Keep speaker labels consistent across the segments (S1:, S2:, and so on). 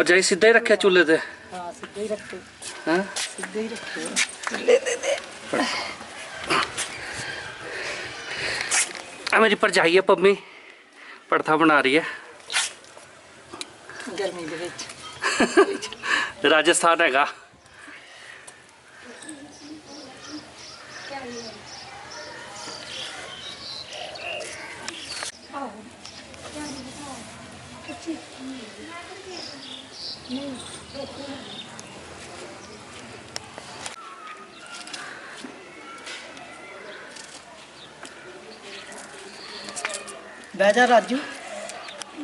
S1: भरजाई सीधा ही रखे चूल्हे ते?
S2: हाँ सीधे ही रखे।
S1: हाँ
S2: सीधे ही रखे। ले दे।
S1: मेरी भरजाई है पम्मी, भरथा बना रही है।
S2: गर्मी दे विच
S1: राजस्थान हैगा।
S2: बह जा राजू।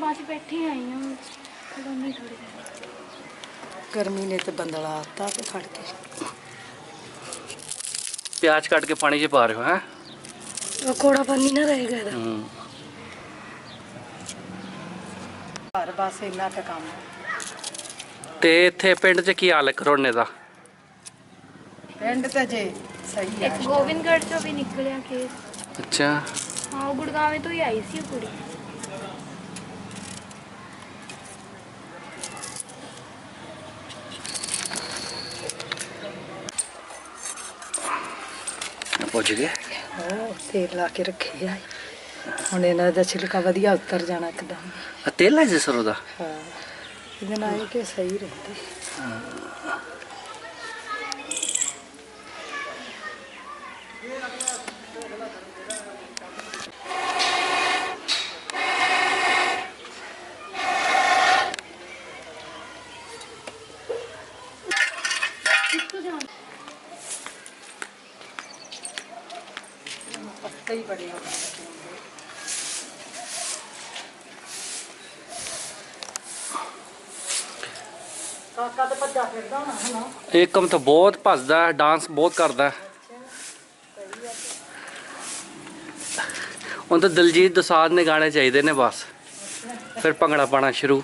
S3: बस बैठी आई हूँ थोड़ी।
S2: गर्मी ने तो बंदला आता तो खड़ के।
S1: प्याज काट के पानी च पा रहे हो? हैं
S3: वो कोड़ा पानी ना रहेगा इधर।
S2: घर बस इन्ना का काम है।
S1: ते इत्थे पिंड च की हाल है करोने दा?
S2: पिंड ते जे सही है।
S3: एक गोविंदगढ़ चो भी निकलिया केस।
S1: अच्छा
S3: हाँ गुड़गांव तो ही आई सी कुड़ी।
S1: पहुंच गए।
S2: तेल ला के रखे है ਹੁਣ ਇਹਨਾਂ ਦਾ ਛਿਲਕਾ ਵਧੀਆ ਉਤਰ ਜਾਣਾ ਇੱਕਦਮ।
S1: तेल है जी सरों दा?
S2: ਹਾਂ ਇਹਦੇ ਨਾਲ ਕਿ ਸਹੀ ਰਹਿੰਦੀ। पत्ते ही बड़े हो काका तो भज्जा फिरदा होना है ना।
S1: एकम तो बहुत भजदा है, डांस बहुत करदा है। ਹੁਣ ਤਾਂ ਦਿਲਜੀਤ ਦੋਸਾਂਝ ਨੇ ਗਾਣੇ ਚਾਹੀਦੇ ਨੇ ਬਸ, ਫਿਰ ਭੰਗੜਾ ਪਾਣਾ ਸ਼ੁਰੂ।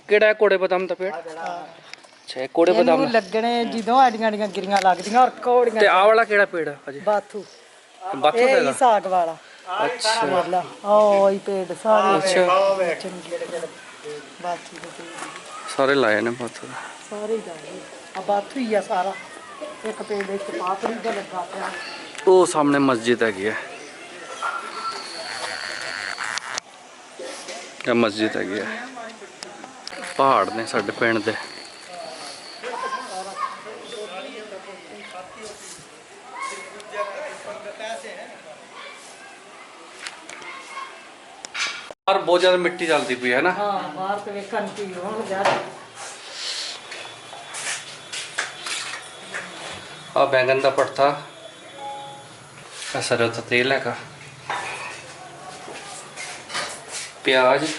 S1: ਕਿਹੜਾ ਕੋੜੇ ਬਦਾਮ ਦਾ ਪੇੜ? ਅੱਛਾ ਕੋੜੇ ਬਦਾਮ
S2: ਲੱਗਣੇ ਜਦੋਂ ਆੜੀਆਂ ਗਿਰੀਆਂ ਲੱਗਦੀਆਂ ਔਰ ਕੋੜੀਆਂ।
S1: ਤੇ ਆਹ ਵਾਲਾ ਕਿਹੜਾ ਪੇੜ ਆ ਭਾਜੀ?
S2: ਬਾਥੂ।
S1: ਬਾਥੂ
S2: ਇਹ
S1: ਹੈਗਾ?
S2: ਹੀ ਸਾਗ ਵਾਲਾ।
S1: ਅੱਛਾ
S2: ਵਾਲਾ ਉਹ ਹੀ ਪੇੜ ਸਾਰੇ।
S1: ਅੱਛਾ
S2: ਬਾਥੂ ਦੇ ਪੇੜ
S1: ਸਾਰੇ ਲਾਏ ਨੇ ਬਾਥੂ ਦਾ।
S2: ਸਾਰੇ ਹੀ ਲਾਏ ਆ। ਬਾਥੂ ਹੀ ਆ ਸਾਰਾ। ਇੱਕ ਪੇੜ ਇੱਕ ਪਾਪੜੀ ਦਾ ਲੱਗਾ ਪਿਆ।
S1: ਉਹ ਸਾਹਮਣੇ ਮਸਜਿਦ ਹੈਗੀ ਹੈ। ਇਹ ਮਸਜਿਦ ਹੈਗੀ ਹੈ। ਪਹਾੜ ਨੇ ਸਾਡੇ ਪਿੰਡ ਦੇ। बाहर बहुत ज्यादा मिट्टी चलती पई है ना।
S2: हाँ बाहर तो वेखन की होण जा।
S1: आ बैंगन का भरता, सरसों का तेल है, प्याज,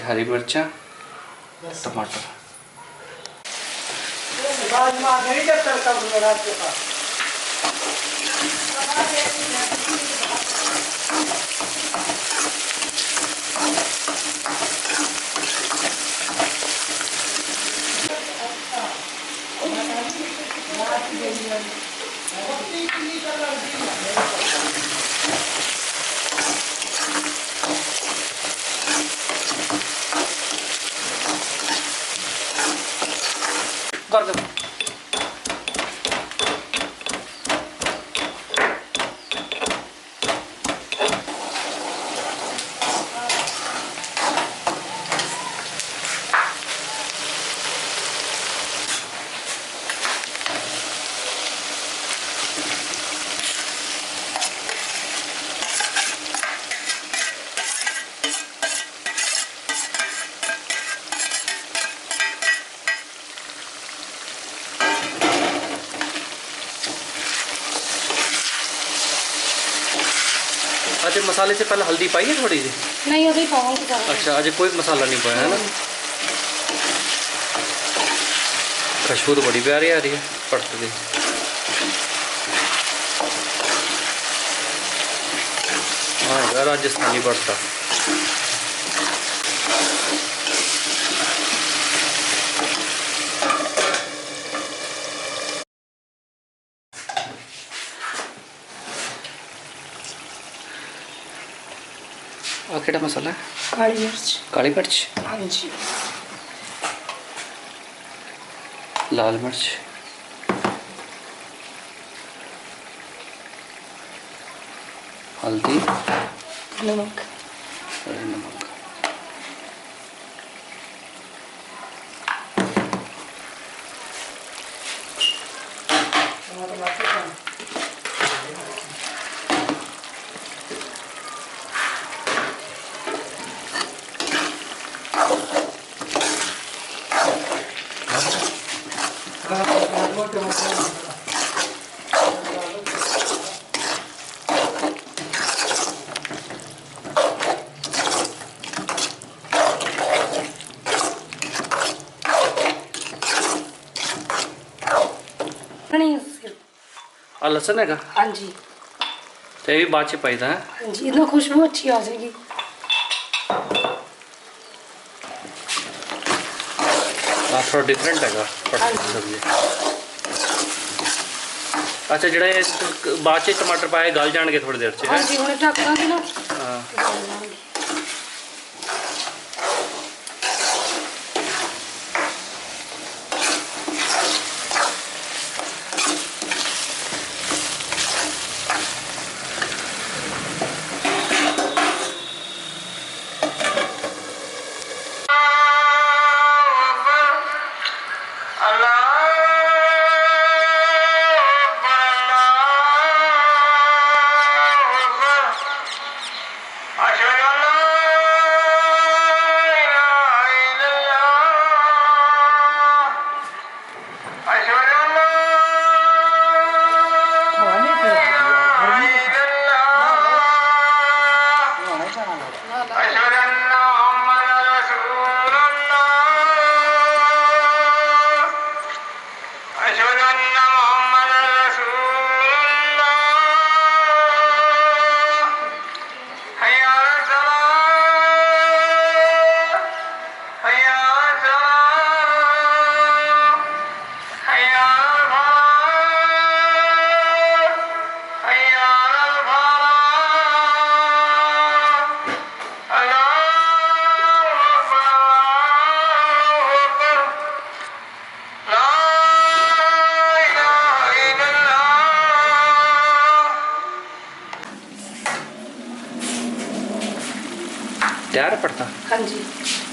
S1: हरी मिर्चा, टमाटर। कर दो। अच्छा मसाले से पहले हल्दी पाई है थोड़ी सी?
S3: नहीं अभी पाऊंगी।
S1: अच्छा आज कोई मसाला नहीं पाया है ना। खुशबू तो बड़ी प्यारी आ रही है भरते की। हाँ यार राजस्थानी भरता। ਕਿਹੜਾ ਮਸਾਲਾ ਹੈ?
S2: काली मिर्च।
S1: ਕਾਲੀ ਮਿਰਚ,
S2: हाँ जी।
S1: ਲਾਲ ਮਿਰਚ, हल्दी,
S2: नमक।
S1: और नमक।
S2: नहीं सिर्फ।
S1: ਆ ਲਸਣ ਹੈਗਾ
S2: हाँ जी।
S1: ਤੇ ਇਹ ਵੀ ਬਾਅਦ ਚ ਪਾਈਦਾ ਹੈ।
S2: हाँ जी, इतना खुशबू अच्छी आ जाएगी।
S1: ਆ ਥੋੜਾ ਡਿਫਰੈਂਟ ਹੈਗਾ ਪਟਲ ਦੀ ਸਬਜ਼ੀ। ਅੱਛਾ ਜਿਹੜਾ ਇਹ ਬਾਅਦ ਚ ਟਮਾਟਰ ਪਾਏ ਗਲ ਜਾਣਗੇ ਥੋੜੀ ਦੇਰ ਚ
S2: हाँ
S1: ਹੈ।
S2: जी, उन्हें ढक देंगे ना।
S1: ਹਾਂ तैयार है पड़ता।
S2: हाँ जी।